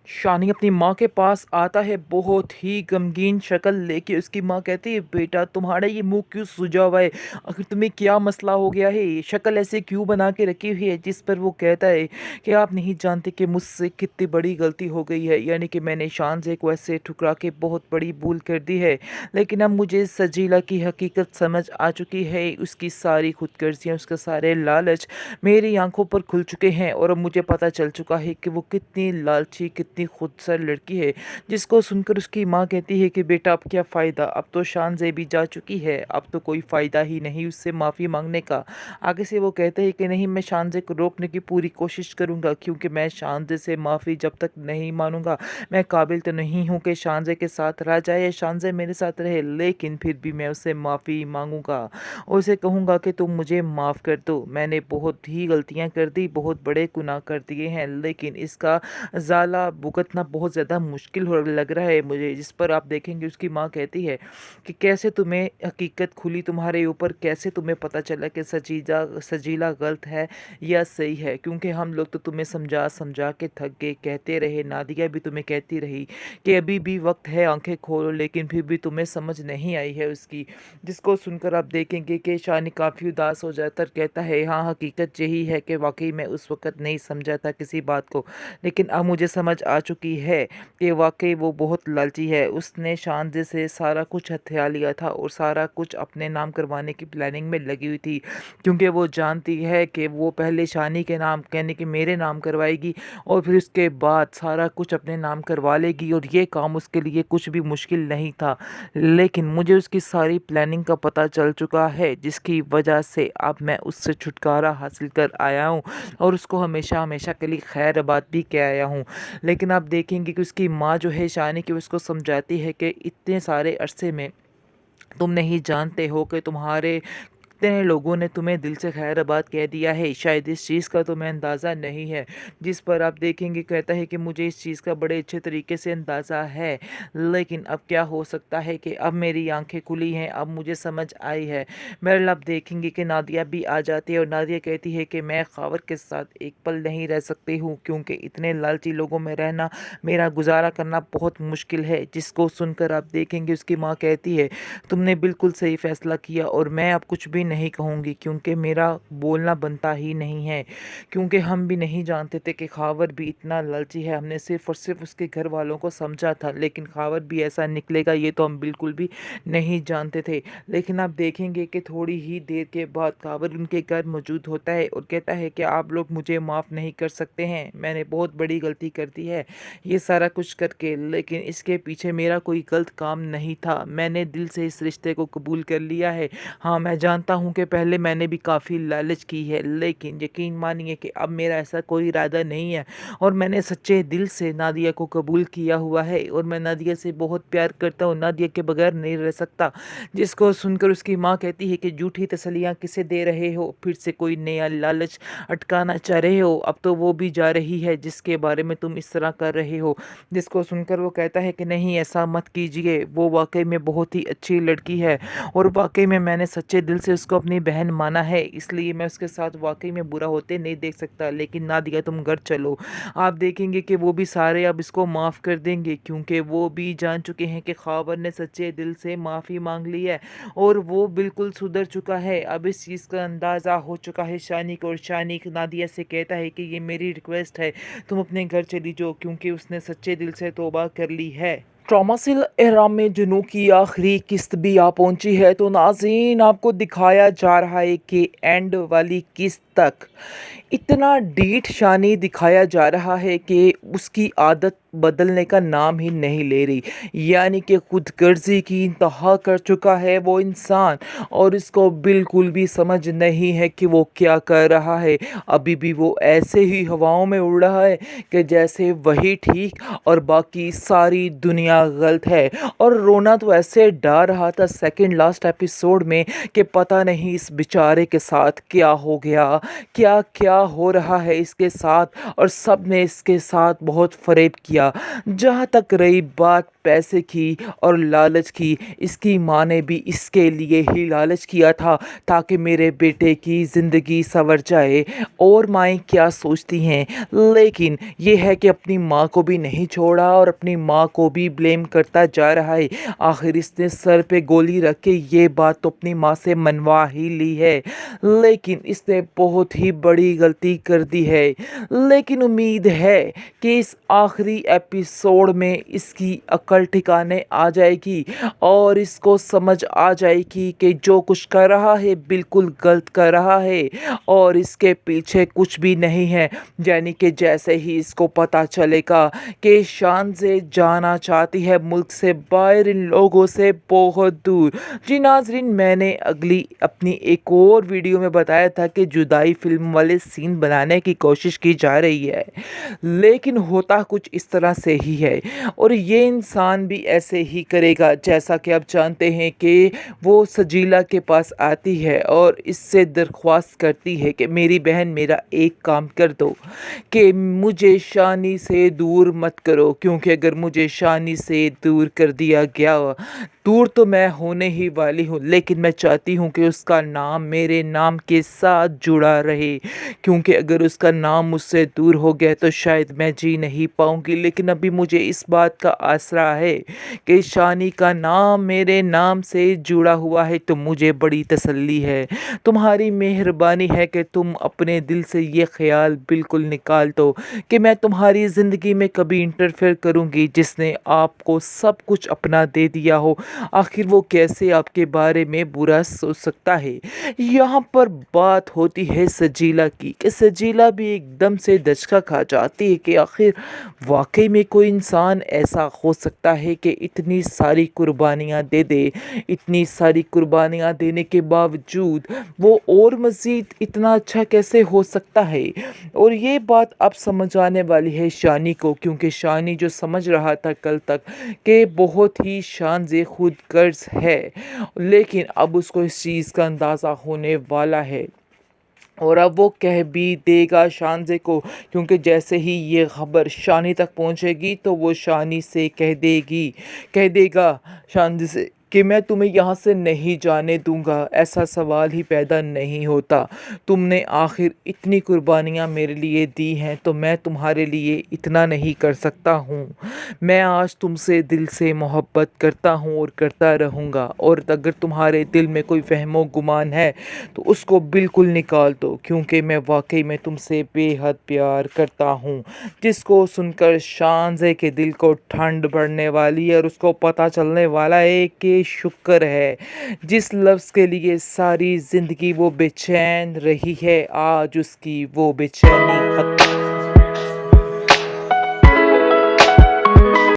शानी अपनी माँ के पास आता है बहुत ही गमगीन शक्ल लेके। उसकी माँ कहती है, बेटा तुम्हारा ये मुंह क्यों सूजा हुआ है? आखिर तुम्हें क्या मसला हो गया है? ये शक्ल ऐसे क्यों बना के रखी हुई है? जिस पर वो कहता है कि आप नहीं जानते कि मुझसे कितनी बड़ी गलती हो गई है, यानी कि मैंने शानज़े को ऐसे ठुकरा के बहुत बड़ी भूल कर दी है। लेकिन अब मुझे सजीला की हकीकत समझ आ चुकी है। उसकी सारी खुदगर्जियाँ, उसके सारे लालच मेरी आंखों पर खुल चुके हैं और अब मुझे पता चल चुका है कि वो कितनी लालची, कितनी खुदसर लड़की है। जिसको सुनकर उसकी माँ कहती है कि बेटा अब क्या फ़ायदा, अब तो शानज़े भी जा चुकी है, अब तो कोई फ़ायदा ही नहीं उससे माफ़ी मांगने का। आगे से वो कहते हैं कि नहीं, मैं शानज़े को रोकने की पूरी कोशिश करूँगा, क्योंकि मैं शानज़े से माफ़ी जब तक नहीं मानूंगा, मैं काबिल तो नहीं हूँ कि शानज़े के साथ रह जाए या शानज़े मेरे साथ रहे। लेकिन फिर भी मैं उससे माफ़ी मांगूंगा और उसे कहूँगा कि तुम मुझे माफ़ कर दो, मैंने बहुत ही गलतियाँ कर दी, बहुत बड़े गुनाह कर दिए हैं, लेकिन इसका ज़ाला भुगतना बहुत ज़्यादा मुश्किल हो लग रहा है मुझे। जिस पर आप देखेंगे उसकी माँ कहती है कि कैसे तुम्हें हकीकत खुली तुम्हारे ऊपर, कैसे तुम्हें पता चला कि सजीला गलत है या सही है? क्योंकि हम लोग तो तुम्हें समझा समझा के थक गए, कहते रहे, नादिया भी तुम्हें कहती रही कि अभी भी वक्त है, आंखें खोलो, लेकिन फिर भी तुम्हें समझ नहीं आई है उसकी। जिसको सुनकर आप देखेंगे कि शानी काफ़ी उदास हो जाता और कहता है, हाँ हकीकत यही है कि वाकई मैं उस वक़्त नहीं समझा था किसी बात को, लेकिन अब मुझे समझ आ चुकी है कि वाकई वो बहुत लालची है। उसने शानज़े से सारा कुछ हथिया लिया था और सारा कुछ अपने नाम करवाने की प्लानिंग में लगी हुई थी, क्योंकि वो जानती है कि वो पहले शानी के नाम यानी कि मेरे नाम करवाएगी और फिर उसके बाद सारा कुछ अपने नाम करवा लेगी, और ये काम उसके लिए कुछ भी मुश्किल नहीं था। लेकिन मुझे उसकी सारी प्लानिंग का पता चल चुका है, जिसकी वजह से अब मैं उससे छुटकारा हासिल कर आया हूँ और उसको हमेशा हमेशा के लिए खैराबाद भी कह आया हूँ। लेकिन आप देखेंगे कि उसकी माँ जो है शानी की, उसको समझाती है कि इतने सारे अरसे में तुम नहीं जानते हो कि तुम्हारे कितने लोगों ने तुम्हें दिल से खैराबाद कह दिया है, शायद इस चीज़ का तुम्हें अंदाज़ा नहीं है। जिस पर आप देखेंगे कहता है कि मुझे इस चीज़ का बड़े अच्छे तरीके से अंदाज़ा है, लेकिन अब क्या हो सकता है कि अब मेरी आंखें खुली हैं, अब मुझे समझ आई है। बहरहाल आप देखेंगे कि नादिया भी आ जाती है और नादिया कहती है कि मैं खावर के साथ एक पल नहीं रह सकती हूँ, क्योंकि इतने लालची लोगों में रहना, मेरा गुजारा करना बहुत मुश्किल है। जिसको सुनकर आप देखेंगे उसकी माँ कहती है, तुमने बिल्कुल सही फैसला किया और मैं अब कुछ भी नहीं कहूँगी, क्योंकि मेरा बोलना बनता ही नहीं है, क्योंकि हम भी नहीं जानते थे कि खावर भी इतना लालची है। हमने सिर्फ और सिर्फ उसके घर वालों को समझा था, लेकिन खावर भी ऐसा निकलेगा ये तो हम बिल्कुल भी नहीं जानते थे। लेकिन आप देखेंगे कि थोड़ी ही देर के बाद खावर उनके घर मौजूद होता है और कहता है कि आप लोग मुझे माफ़ नहीं कर सकते हैं, मैंने बहुत बड़ी गलती कर दी है ये सारा कुछ करके, लेकिन इसके पीछे मेरा कोई गलत काम नहीं था। मैंने दिल से इस रिश्ते को कबूल कर लिया है। हाँ, मैं जानता हूँ कि पहले मैंने भी काफ़ी लालच की है, लेकिन यकीन मानिए कि अब मेरा ऐसा कोई इरादा नहीं है और मैंने सच्चे दिल से नादिया को कबूल किया हुआ है और मैं नादिया से बहुत प्यार करता हूँ, नादिया के बगैर नहीं रह सकता। जिसको सुनकर उसकी माँ कहती है कि झूठी तसल्लियाँ किसे दे रहे हो, फिर से कोई नया लालच अटकाना चाह रहे हो, अब तो वो भी जा रही है जिसके बारे में तुम इस तरह कर रहे हो। जिसको सुनकर वो कहता है कि नहीं ऐसा मत कीजिए, वो वाकई में बहुत ही अच्छी लड़की है और वाकई में मैंने सच्चे दिल से उसको अपनी बहन माना है, इसलिए मैं उसके साथ वाकई में बुरा होते नहीं देख सकता। लेकिन नादिया तुम घर चलो। आप देखेंगे कि वो भी सारे अब इसको माफ़ कर देंगे, क्योंकि वो भी जान चुके हैं कि खावर ने सच्चे दिल से माफ़ी मांग ली है और वो बिल्कुल सुधर चुका है। अब इस चीज़ का अंदाज़ा हो चुका है शानी को, और शानी नादिया से कहता है कि ये मेरी रिक्वेस्ट है, तुम अपने घर चली जाओ, क्योंकि उसने सच्चे दिल से तौबा कर ली है। ट्रॉमासिल एहराम में जुनू की आखिरी किस्त भी आ पहुंची है, तो नाज़रीन आपको दिखाया जा रहा है कि एंड वाली किस्त तक इतना डीठ शानी दिखाया जा रहा है कि उसकी आदत बदलने का नाम ही नहीं ले रही, यानी कि खुदगर्जी की इंतहा कर चुका है वो इंसान और इसको बिल्कुल भी समझ नहीं है कि वो क्या कर रहा है। अभी भी वो ऐसे ही हवाओं में उड़ रहा है कि जैसे वही ठीक और बाकी सारी दुनिया गलत है। और रोना तो ऐसे डर रहा था सेकंड लास्ट एपिसोड में कि पता नहीं इस बेचारे के साथ क्या हो गया, क्या क्या हो रहा है इसके साथ और सब ने इसके साथ बहुत फ़रेब किया। जहाँ तक रही बात पैसे की और लालच की, इसकी माँ ने भी इसके लिए ही लालच किया था ताकि मेरे बेटे की ज़िंदगी संवर जाए। और माएँ क्या सोचती हैं, लेकिन ये है कि अपनी माँ को भी नहीं छोड़ा और अपनी माँ को भी ब्लेम करता जा रहा है। आखिर इसने सर पे गोली रख के ये बात तो अपनी माँ से मनवा ही ली है, लेकिन इसने बहुत ही बड़ी गलती कर दी है। लेकिन उम्मीद है कि इस आखिरी एपिसोड में इसकी अकल ठिकाने आ जाएगी और इसको समझ आ जाएगी कि जो कुछ कर रहा है बिल्कुल गलत कर रहा है और इसके पीछे कुछ भी नहीं है। यानी कि जैसे ही इसको पता चलेगा कि शान से जाना चाहती है मुल्क से बाहर, इन लोगों से बहुत दूर। जी नाज़रीन, मैंने अगली अपनी एक और वीडियो में बताया था कि जुदाई फिल्म वाले सीन बनाने की कोशिश की जा रही है, लेकिन होता कुछ इस तरह से ही है और ये इंसान भी ऐसे ही करेगा। जैसा कि आप जानते हैं कि वो सजीला के पास आती है और इससे दरख्वास्त करती है कि मेरी बहन मेरा एक काम कर दो कि मुझे शानी से दूर मत करो, क्योंकि अगर मुझे शानी से दूर कर दिया गया, दूर तो मैं होने ही वाली हूँ, लेकिन मैं चाहती हूँ कि उसका नाम मेरे नाम के साथ जुड़ा रहे, क्योंकि अगर उसका नाम मुझसे दूर हो गया तो शायद मैं जी नहीं पाऊँगी। लेकिन अभी मुझे इस बात का आसरा है कि शानी का नाम मेरे नाम से जुड़ा हुआ है, तो मुझे बड़ी तसल्ली है। तुम्हारी मेहरबानी है कि तुम अपने दिल से ये ख्याल बिल्कुल निकाल दो कि मैं तुम्हारी ज़िंदगी में कभी इंटरफेयर करूँगी जिसने आपको सब कुछ अपना दे दिया हो। आखिर वो कैसे आपके बारे में बुरा सोच सकता है। यहाँ पर बात होती है सजीला की कि सजीला भी एकदम से दचका खा जाती है कि आखिर वाकई में कोई इंसान ऐसा हो सकता है कि इतनी सारी कुर्बानियाँ दे दे, इतनी सारी कुर्बानियाँ देने के बावजूद वो और मज़ीद इतना अच्छा कैसे हो सकता है। और ये बात अब समझ आने वाली है शानी को, क्योंकि शानी जो समझ रहा था कल तक कि बहुत ही शान से खुद गर्ज है, लेकिन अब उसको इस चीज़ का अंदाज़ा होने वाला है और अब वो कह भी देगा शानज़े को, क्योंकि जैसे ही ये खबर शानी तक पहुंचेगी तो वो शानी से कह देगा शानज़े से कि मैं तुम्हें यहाँ से नहीं जाने दूंगा। ऐसा सवाल ही पैदा नहीं होता। तुमने आखिर इतनी कुर्बानियाँ मेरे लिए दी हैं, तो मैं तुम्हारे लिए इतना नहीं कर सकता हूँ। मैं आज तुमसे दिल से मोहब्बत करता हूँ और करता रहूँगा, और अगर तुम्हारे दिल में कोई वहमो गुमान है तो उसको बिल्कुल निकाल दो, क्योंकि मैं वाकई में तुमसे बेहद प्यार करता हूँ। जिसको सुनकर शानज़े के दिल को ठंड बढ़ने वाली है और उसको पता चलने वाला है कि शुक्र है जिस लफ्ज़ के लिए सारी ज़िंदगी वो बेचैन रही है, आज उसकी वो बेचैनी खत्म।